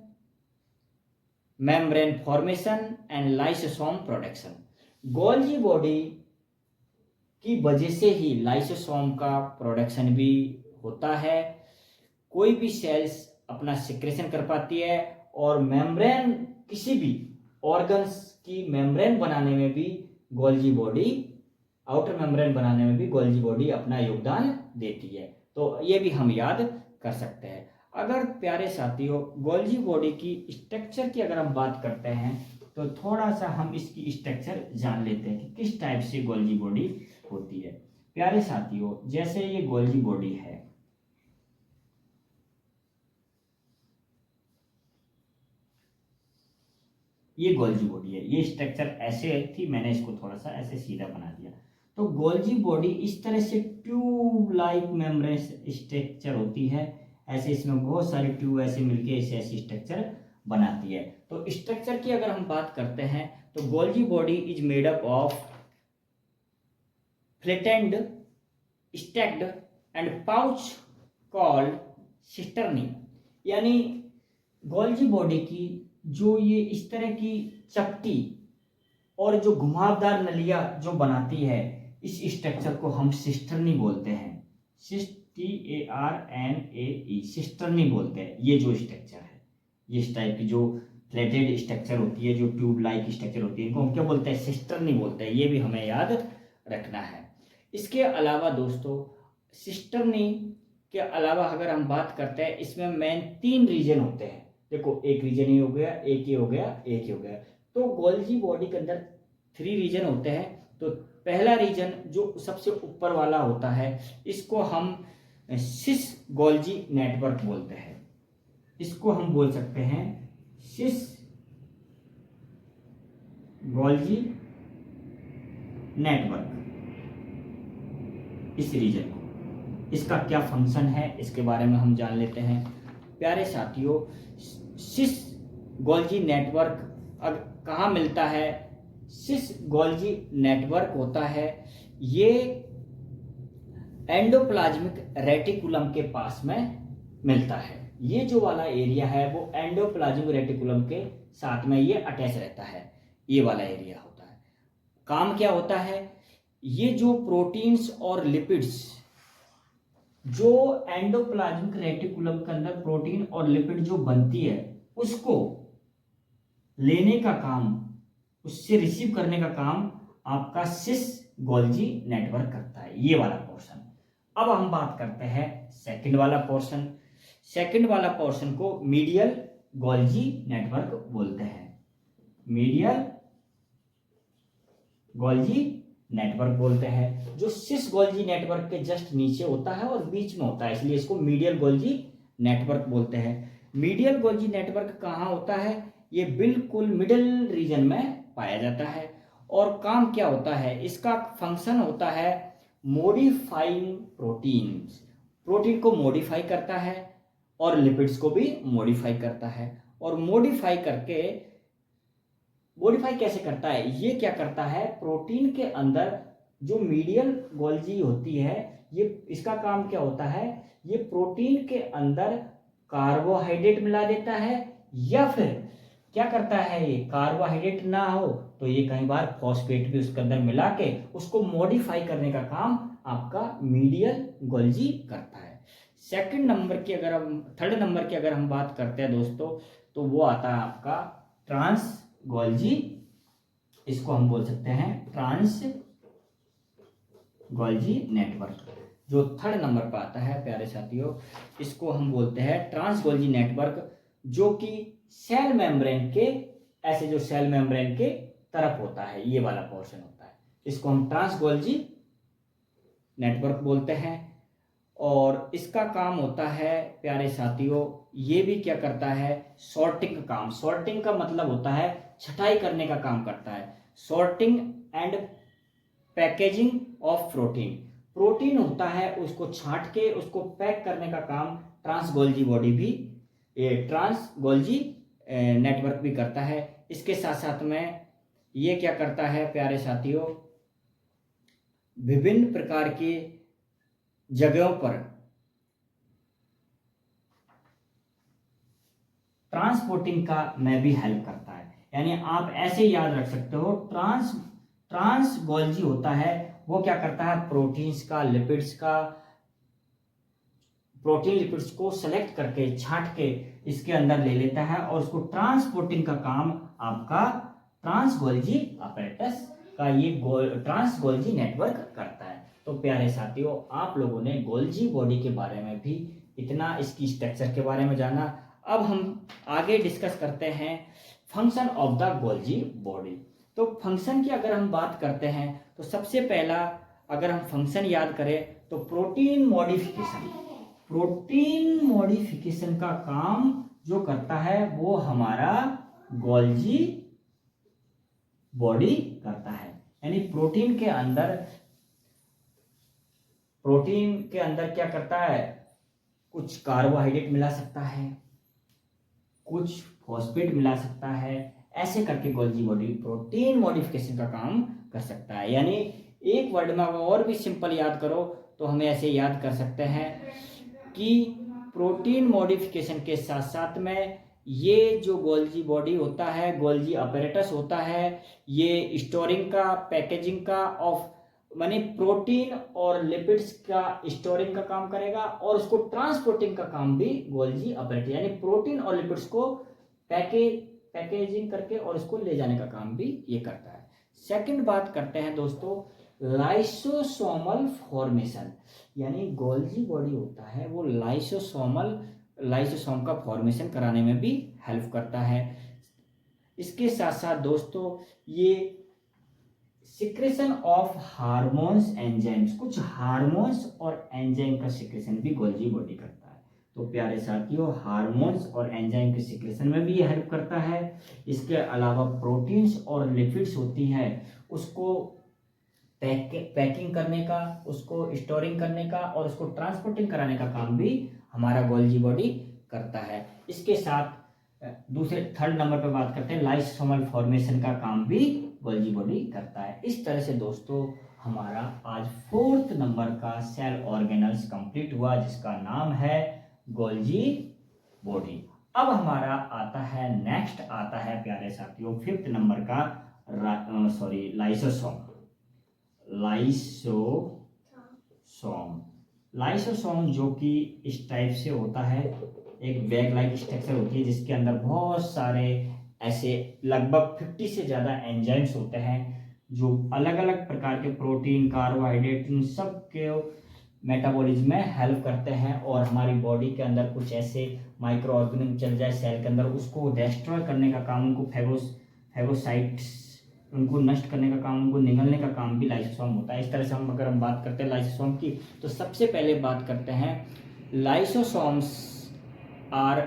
membrane formation and lysosome production. Golgi body की वजह से ही लाइसोसोम का प्रोडक्शन भी होता है, कोई भी सेल्स अपना सिक्रेशन कर पाती है, और मेम्ब्रेन, किसी भी ऑर्गन्स की मेम्ब्रेन बनाने में भी गोल्जी बॉडी, आउटर मेम्ब्रेन बनाने में भी गोल्जी बॉडी अपना योगदान देती है। तो ये भी हम याद कर सकते हैं। अगर प्यारे साथियों गोल्जी बॉडी की स्ट्रक्चर की अगर हम बात करते हैं तो थोड़ा सा हम इसकी स्ट्रक्चर जान लेते हैं कि किस टाइप से गोल्जी बॉडी होती है। प्यारे साथियों, जैसे ये गोल्जी बॉडी है, ये गोल्जी बॉडी है, ये स्ट्रक्चर ऐसे थी, मैंने इसको थोड़ा सा ऐसे सीधा बना दिया। तो गोल्जी बॉडी इस तरह से ट्यूब लाइक मेम्ब्रेन स्ट्रक्चर होती है, ऐसे इसमें बहुत सारे ट्यूब ऐसे मिलके ऐसे स्ट्रक्चर बनाती है। तो स्ट्रक्चर की अगर हम बात करते हैं तो Golgi body is made up of flattened, stacked and pouch called cisternae. यानी गोल्जी बॉडी की जो ये इस तरह की चपटी और जो घुमावदार नलिया जो बनाती है, इस स्ट्रक्चर को हम सिस्टर्नी बोलते हैं। STARNAE, सिस्टर्नी बोलते हैं। ये जो स्ट्रक्चर है, ये इस टाइप की जो फ्लैटेड स्ट्रक्चर होती है, जो ट्यूब लाइक स्ट्रक्चर होती है, इनको हम क्या बोलते हैं? सिस्टर्नी बोलते हैं। ये भी हमें याद रखना है। इसके अलावा दोस्तों, सिस्टर्नी के अलावा अगर हम बात करते हैं, इसमें मेन 3 रीजन होते हैं। देखो, एक रीजन ये हो गया, एक ये हो गया, एक ये हो गया। तो गोल्जी बॉडी के अंदर 3 रीजन होते हैं। तो पहला रीजन जो सबसे ऊपर वाला होता है, इसको हम सिस गोल्जी नेटवर्क बोलते हैं। इसको हम बोल सकते हैं सिस गोल्जी नेटवर्क, इस रीजन को। इसका क्या फंक्शन है इसके बारे में हम जान लेते हैं। प्यारे साथियों, सिस गोल्जी नेटवर्क अब कहाँ मिलता है? सिस गोल्जी नेटवर्क होता है, ये एंडोप्लाज्मिक रेटिकुलम के पास में मिलता है। ये जो वाला एरिया है वो एंडोप्लाज्मिक रेटिकुलम के साथ में ये अटैच रहता है, ये वाला एरिया होता है। काम क्या होता है? ये जो प्रोटीन्स और लिपिड्स जो एंडोप्लाज्मिक रेटिकुलम के अंदर प्रोटीन और लिपिड जो बनती है, उसको लेने का काम, उससे रिसीव करने का काम आपका सिस गोल्जी नेटवर्क करता है, ये वाला पोर्शन। अब हम बात करते हैं सेकंड वाला पोर्शन। सेकंड वाला पोर्शन को मीडियल गोल्जी नेटवर्क बोलते हैं। मीडियल गोल्जी नेटवर्क बोलते हैं, जो सिस गोल्जी नेटवर्क के जस्ट नीचे होता है और बीच में होता है, इसलिए इसको मीडियल गोल्जी नेटवर्क बोलते हैं। मीडियल गोल्जी नेटवर्क कहाँ होता है? ये बिल्कुल मिडिल रीजन में पाया जाता है। और काम क्या होता है? इसका फंक्शन होता है मॉडिफाइंग प्रोटीन्स, प्रोटीन को मॉडिफाई करता है और लिपिड्स को भी मॉडिफाई करता है। और मॉडिफाई कैसे करता है, ये क्या करता है, प्रोटीन के अंदर जो मीडियल गोल्जी होती है, ये इसका काम क्या होता है, ये प्रोटीन के अंदर कार्बोहाइड्रेट मिला देता है, या फिर क्या करता है, ये कार्बोहाइड्रेट ना हो तो ये कई बार फॉस्फेट भी उसके अंदर मिला के उसको मॉडिफाई करने का काम आपका मीडियल गोल्जी करता है। थर्ड नंबर की अगर हम बात करते हैं दोस्तों, तो वो आता है आपका ट्रांस गोल्जी। इसको हम बोल सकते हैं ट्रांस गोल्जी नेटवर्क, जो थर्ड नंबर पर आता है प्यारे साथियों, इसको हम बोलते हैं ट्रांस गोल्जी नेटवर्क, जो कि सेल मेम्ब्रेन के ऐसे जो सेल मेम्ब्रेन के तरफ होता है, ये वाला पोर्शन होता है, इसको हम ट्रांस गोल्जी नेटवर्क बोलते हैं। और इसका काम होता है प्यारे साथियों, ये भी क्या करता है, सॉर्टिंग का काम। सॉर्टिंग का मतलब होता है छटाई करने का काम करता है, sorting and packaging of protein होता है, उसको छांट के उसको पैक करने का काम ट्रांस गोल्जी नेटवर्क भी करता है। इसके साथ साथ में ये क्या करता है प्यारे साथियों, विभिन्न प्रकार की जगहों पर ट्रांसपोर्टिंग का में भी हेल्प करता है। यानी आप ऐसे याद रख सकते हो, ट्रांस गोल्जी होता है, वो क्या करता है, प्रोटीन लिपिड्स को सेलेक्ट करके छांट के इसके अंदर ले लेता है, और उसको ट्रांसपोर्टिंग का काम आपका ट्रांस गोल्जी अपैरेटस का ये ट्रांस गोल्जी नेटवर्क करता है। तो प्यारे साथियों, आप लोगों ने गोल्जी बॉडी के बारे में भी इतना, इसकी स्ट्रक्चर के बारे में जाना। अब हम आगे डिस्कस करते हैं function of the Golgi body. तो फंक्शन की अगर हम बात करते हैं, तो सबसे पहला अगर हम फंक्शन याद करें तो प्रोटीन मॉडिफिकेशन का काम जो करता है वो हमारा गोल्जी बॉडी करता है। यानी प्रोटीन के अंदर क्या करता है, कुछ कार्बोहाइड्रेट मिला सकता है, कुछ फॉस्फेट मिला सकता है, ऐसे करके गोल्जी बॉडी प्रोटीन मॉडिफिकेशन का काम कर सकता है। यानी एक वर्ड में और भी सिंपल याद करो तो हमें ऐसे याद कर सकते हैं कि प्रोटीन मॉडिफिकेशन के साथ साथ में ये जो गोल्जी बॉडी होता है, गोल्जी अपैरेटस होता है, ये स्टोरिंग का, पैकेजिंग का ऑफ माने प्रोटीन और लिपिड्स का स्टोरिंग का काम करेगा, और उसको ट्रांसपोर्टिंग का काम भी गोल्जी अपैरेटस, यानी प्रोटीन और लिपिड्स को पैकेजिंग करके और उसको ले जाने का काम भी ये करता है। सेकंड बात करते हैं दोस्तों लाइसोसोमल फॉर्मेशन, यानी गोल्जी बॉडी होता है वो लाइसोसोम का फॉर्मेशन कराने में भी हेल्प करता है। इसके साथ साथ दोस्तों ये सिक्रेशन ऑफ हार्मोन्स एंजाइम्स, कुछ हार्मोन्स और एंजाइम का सिक्रेशन भी गोल्जी बॉडी करता है। तो प्यारे साथियों, हार्मोन्स और एंजाइम के सिक्रेशन में भी ये हेल्प करता है। इसके अलावा प्रोटीन्स और लिपिड्स होती है, उसको पैकिंग करने का, उसको स्टोरिंग करने का और उसको ट्रांसपोर्टिंग कराने का काम भी हमारा गोल्जी बॉडी करता है। इसके साथ थर्ड नंबर पर बात करते हैं लाइसोसोमल फॉर्मेशन का काम भी गोल्जी बॉडी करता है। इस तरह से दोस्तों हमारा आज फोर्थ नंबर का सेल ऑर्गेनल्स कंप्लीट हुआ, जिसका नाम है गोल्जी बॉडी। अब हमारा नेक्स्ट आता है प्यारे साथियों फिफ्थ नंबर का लाइसोसोम जो कि इस टाइप से होता है, एक बैग लाइक स्ट्रक्चर होती है जिसके अंदर बहुत सारे ऐसे लगभग 50 से ज़्यादा एंजाइम्स होते हैं जो अलग अलग प्रकार के प्रोटीन, कार्बोहाइड्रेट, इन सब के मेटाबॉलिज्म में हेल्प करते हैं, और हमारी बॉडी के अंदर कुछ ऐसे माइक्रो ऑर्गेनिज्म चल जाए सेल के अंदर, उसको डिस्ट्रॉय करने का काम, उनको फेगोसाइट्स उनको नष्ट करने का काम, उनको निगलने का काम भी लाइसोसोम होता है। इस तरह से अगर हम बात करते हैं लाइसोसोम की, तो सबसे पहले बात करते हैं lysosomes are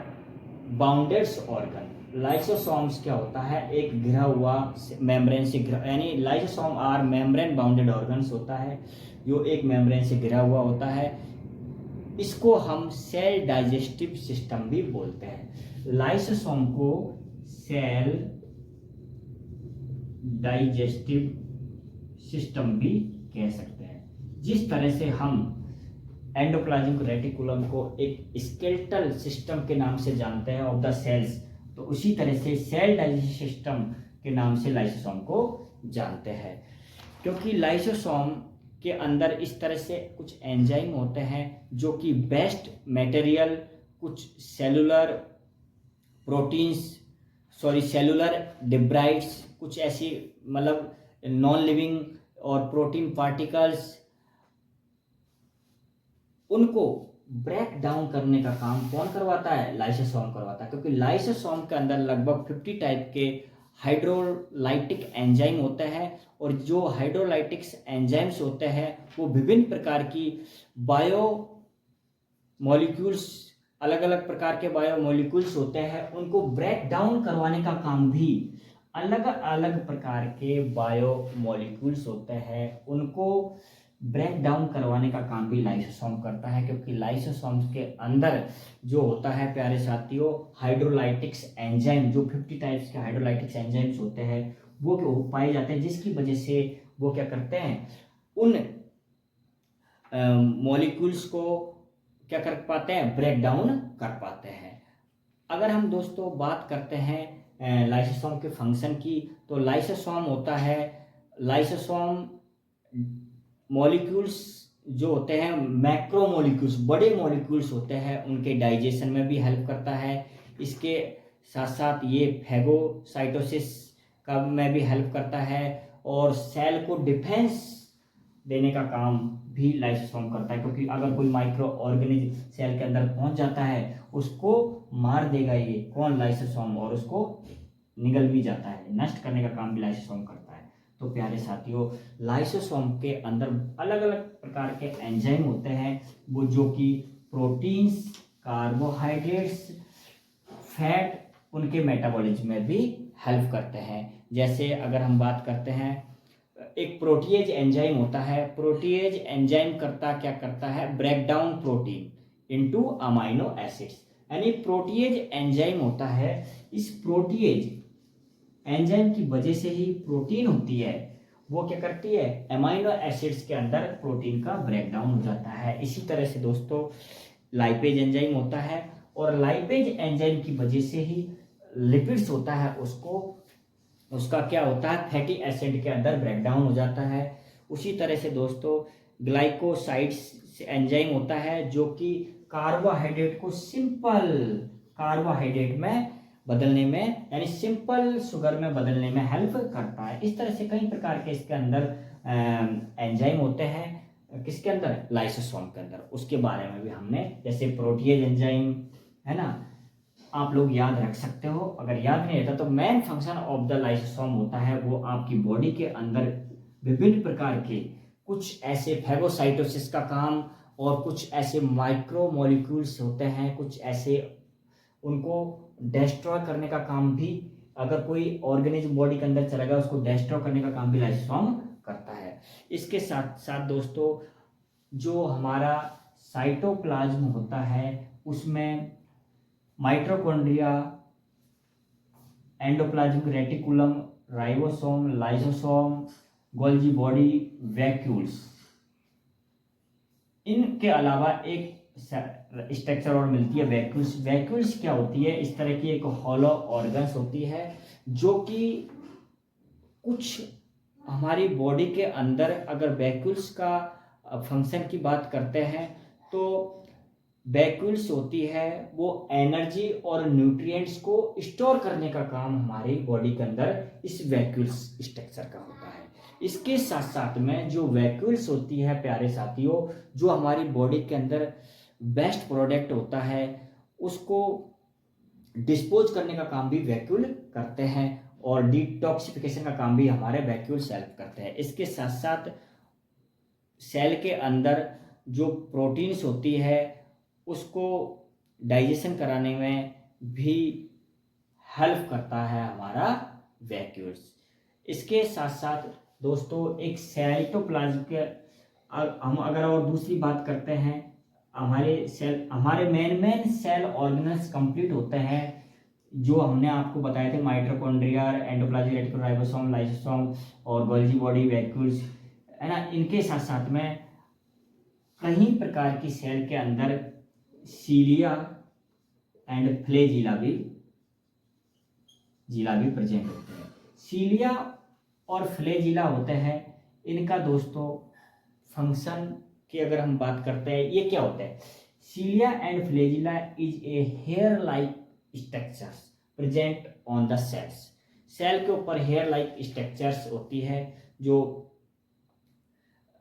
bounded organ. Lysosomes क्या होता है, एक घिरा हुआ मेम्ब्रेन से यानी lysosome are membrane bounded organs होता है, जो एक मेम्ब्रेन से घिरा हुआ होता है। इसको हम सेल डाइजेस्टिव सिस्टम भी बोलते हैं। लाइसोसोम को सेल डाइजेस्टिव सिस्टम भी कह सकते हैं। जिस तरह से हम एंडोप्लाज्मिक रेटिकुलम को एक स्केलेटल सिस्टम के नाम से जानते हैं ऑफ द सेल्स, तो उसी तरह से सेल डाइजेस्टिव सिस्टम के नाम से लाइसोसोम को जानते हैं। क्योंकि लाइसोसोम के अंदर इस तरह से कुछ एंजाइम होते हैं जो कि बेस्ट मटेरियल, कुछ सेलुलर प्रोटीन्स, सेलुलर डिब्राइड्स, कुछ ऐसी मतलब नॉन लिविंग और प्रोटीन पार्टिकल्स, उनको ब्रेक डाउन करने का काम कौन करवाता है? लाइसोसोम करवाता है। क्योंकि लाइसोसोम के अंदर लगभग 50 टाइप के हाइड्रोलाइटिक एंजाइम होते हैं, और जो हाइड्रोलाइटिक्स एंजाइम्स होते हैं वो विभिन्न प्रकार की बायो मॉलिक्यूल्स, अलग अलग प्रकार के बायो मॉलिक्यूल्स होते हैं, उनको ब्रेक डाउन करवाने का काम भी अलग अलग प्रकार के बायो मॉलिक्यूल्स होते हैं, उनको ब्रेक डाउन करवाने का काम भी लाइसोसोम करता है। क्योंकि लाइसोसोम्स के अंदर जो होता है प्यारे साथियों, हाइड्रोलाइटिक्स एंजाइम, जो 50 टाइप्स के हाइड्रोलाइटिक्स एंजाइम्स होते हैं वो पाए जाते हैं, जिसकी वजह से वो क्या करते हैं, उन मॉलिक्यूल्स को क्या कर पाते हैं? ब्रेक डाउन कर पाते हैं। अगर हम दोस्तों बात करते हैं लाइसोसोम के फंक्शन की, तो लाइसोसोम होता है, लाइसोसोम मॉलिक्यूल्स जो होते हैं मैक्रो मॉलिक्यूल्स, बड़े मॉलिक्यूल्स होते हैं, उनके डाइजेशन में भी हेल्प करता है। इसके साथ साथ ये फैगोसाइटोसिस का में भी हेल्प करता है, और सेल को डिफेंस देने का काम भी लाइसोसोम करता है। क्योंकि अगर कोई माइक्रो ऑर्गेनिज्म सेल के अंदर पहुंच जाता है, उसको मार देगा ये कौन? लाइसोसोम, और उसको निगल भी जाता है, नष्ट करने का काम भी लाइसोसोम करता है। तो प्यारे साथियों, लाइसोसोम के अंदर अलग अलग प्रकार के एंजाइम होते हैं, वो जो कि प्रोटीन्स, कार्बोहाइड्रेट्स, फैट, उनके मेटाबॉलिज्म में भी हेल्प करते हैं। जैसे अगर हम बात करते हैं, एक प्रोटीएज एंजाइम होता है, प्रोटीएज एंजाइम क्या करता है? Break down protein into amino acids, यानी प्रोटीएज एंजाइम होता है। इस प्रोटीएज एंजाइम की वजह से ही प्रोटीन होती है, वो क्या करती है? अमाइनो एसिड्स के अंदर प्रोटीन का ब्रेक डाउन हो जाता है। इसी तरह से दोस्तों लाइपेज एंजाइम होता है, और लाइपेज एंजाइम की वजह से ही लिपिड्स होता है, उसका क्या होता है? फैटी एसिड के अंदर ब्रेक डाउन हो जाता है। उसी तरह से दोस्तों ग्लाइकोसाइड्स एंजाइम होता है, जो कि कार्बोहाइड्रेट को सिंपल कार्बोहाइड्रेट में बदलने में, यानी सिंपल शुगर में बदलने में हेल्प करता है। इस तरह से कई प्रकार के इसके अंदर एंजाइम होते हैं, किसके अंदर? लाइसोसोम के अंदर। उसके बारे में भी हमने, जैसे प्रोटीएज एंजाइम है ना, आप लोग याद रख सकते हो। अगर याद नहीं रहता तो main function of the lysosome होता है, वो आपकी बॉडी के अंदर विभिन्न प्रकार के कुछ ऐसे फैगोसाइटोसिस का काम, और कुछ ऐसे माइक्रो मॉलिक्यूल्स होते हैं, कुछ ऐसे उनको डिस्ट्रॉय करने का काम भी, अगर कोई ऑर्गेनिज्म बॉडी के अंदर चला गया उसको डिस्ट्रॉय करने का काम भी लाइसोसोम करता है। इसके साथ साथ दोस्तों जो हमारा साइटोप्लाज्म होता है, उसमें mitochondria, endoplasmic reticulum, ribosome, lysosome, Golgi body, vacuoles, इनके अलावा एक स्ट्रक्चर और मिलती है वैक्यूल्स। वैक्यूल्स क्या होती है? इस तरह की एक हॉलो ऑर्गन्स होती है, जो कि कुछ हमारी बॉडी के अंदर, अगर वैक्यूल्स का फंक्शन की बात करते हैं, तो वैक्यूल्स होती है वो एनर्जी और न्यूट्रिएंट्स को स्टोर करने का काम हमारी बॉडी के अंदर इस वैक्यूल्स स्ट्रक्चर का होता है। इसके साथ साथ में जो वैक्यूल्स होती है प्यारे साथियों, जो हमारी बॉडी के अंदर बेस्ट प्रोडक्ट होता है, उसको डिस्पोज करने का काम भी वैक्यूल करते हैं, और डिटॉक्सिफिकेशन का काम भी हमारे वैक्यूल्स हेल्प करते हैं। इसके साथ साथ सेल के अंदर जो प्रोटीन्स होती है उसको डाइजेशन कराने में भी हेल्प करता है हमारा वैक्यूल्स। इसके साथ साथ दोस्तों एक साइटोप्लाज्म के हम अगर और दूसरी बात करते हैं, हमारे मेन सेल ऑर्गेनल्स कंप्लीट होते हैं, जो हमने आपको बताए थे, mitochondria, endoplasmic reticulum, ribosome, lysosome और गोल्गी बॉडी, वैक्यूल्स, है ना। इनके साथ साथ में कई प्रकार की सेल के अंदर सीलिया एंड फ्लैजिला भी प्रेजेंट होते हैं। सीलिया और फ्लैजिला होते हैं, इनका दोस्तों फंक्शन की अगर हम बात करते हैं, ये क्या होता है? Cilia and flagella is a hair like structures present on the cells. Cell के ऊपर हेयर लाइक स्ट्रक्चर्स होती है जो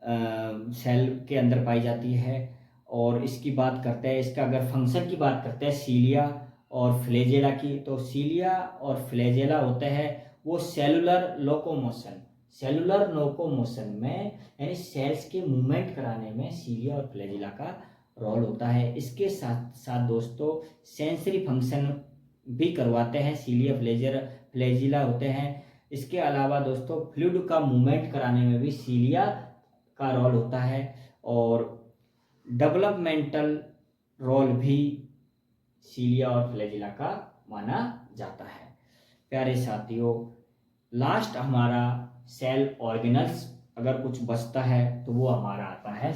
सेल के अंदर पाई जाती है। और इसकी बात करते हैं, इसका अगर फंक्शन की बात करते हैं सीलिया और फ्लैजेला की, तो सीलिया और फ्लैजेला होते हैं वो सेलुलर लोकोमोशन में, यानी सेल्स के मूवमेंट कराने में सीलिया और फ्लैजिला का रोल होता है। इसके साथ साथ दोस्तों सेंसरी फंक्शन भी करवाते हैं, सीलिया फ्लैजिला होते हैं। इसके अलावा दोस्तों फ्लूइड का मूवमेंट कराने में भी सीलिया का रोल होता है, और डेवलपमेंटल रोल भी सीलिया और फ्लैजिला का माना जाता है। प्यारे साथियों, लास्ट हमारा सेल ऑर्गेनल्स अगर कुछ बचता है तो वो हमारा आता है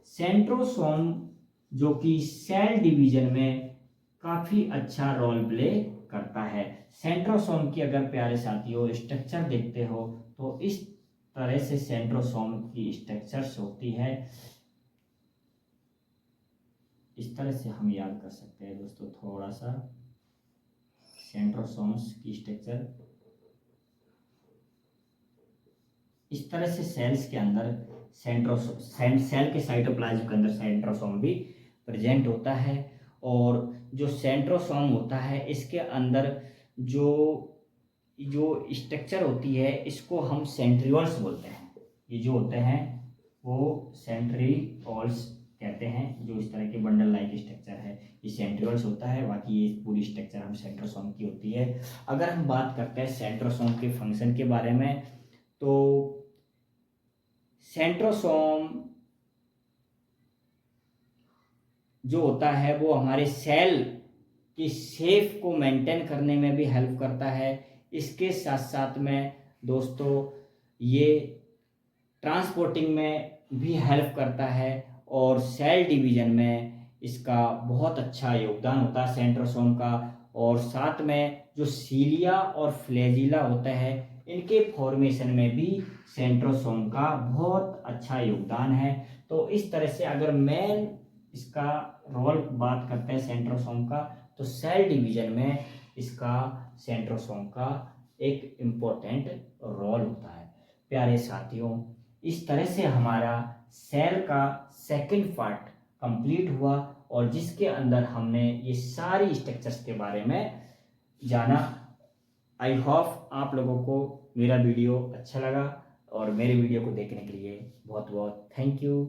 सेंट्रोसोम, जो कि सेल डिवीजन में काफ़ी अच्छा रोल प्ले करता है। सेंट्रोसोम की अगर प्यारे साथियों स्ट्रक्चर देखते हो तो इस तरह से सेंट्रोसोम की स्ट्रक्चर्स होती है। इस तरह से हम याद कर सकते हैं दोस्तों, थोड़ा सा सेंट्रोसोम्स की स्ट्रक्चर इस तरह से सेल्स के अंदर सेल के साइटोप्लाज्म के अंदर सेंट्रोसोम भी प्रेजेंट होता है। और जो सेंट्रोसोम होता है इसके अंदर जो स्ट्रक्चर होती है इसको हम सेंट्रियोल्स बोलते हैं। ये जो होते हैं वो सेंट्रियोल्स कहते हैं, जो इस तरह के बंडल लाइक स्ट्रक्चर है ये सेंट्रियोल्स होता है। बाकी ये पूरी स्ट्रक्चर हम सेंट्रोसोम की होती है। अगर हम बात करते हैं सेंट्रोसोम के फंक्शन के बारे में, तो सेंट्रोसोम जो होता है वो हमारे सेल की शेप को मेंटेन करने में भी हेल्प करता है। इसके साथ साथ में दोस्तों ये ट्रांसपोर्टिंग में भी हेल्प करता है, और सेल डिवीजन में इसका बहुत अच्छा योगदान होता है सेंट्रोसोम का। और साथ में जो सीलिया और फ्लैजिला होता है इनके फॉर्मेशन में भी सेंट्रोसोम का बहुत अच्छा योगदान है। तो इस तरह से अगर मेन इसका रोल बात करते हैं सेंट्रोसोम का, तो सेल डिवीजन में इसका सेंट्रोसोम का एक इम्पोर्टेंट रोल होता है। प्यारे साथियों, इस तरह से हमारा सेल का सेकंड पार्ट कंप्लीट हुआ, और जिसके अंदर हमने ये सारी स्ट्रक्चर्स के बारे में जाना। आई होप आप लोगों को मेरा वीडियो अच्छा लगा, और मेरे वीडियो को देखने के लिए बहुत बहुत थैंक यू।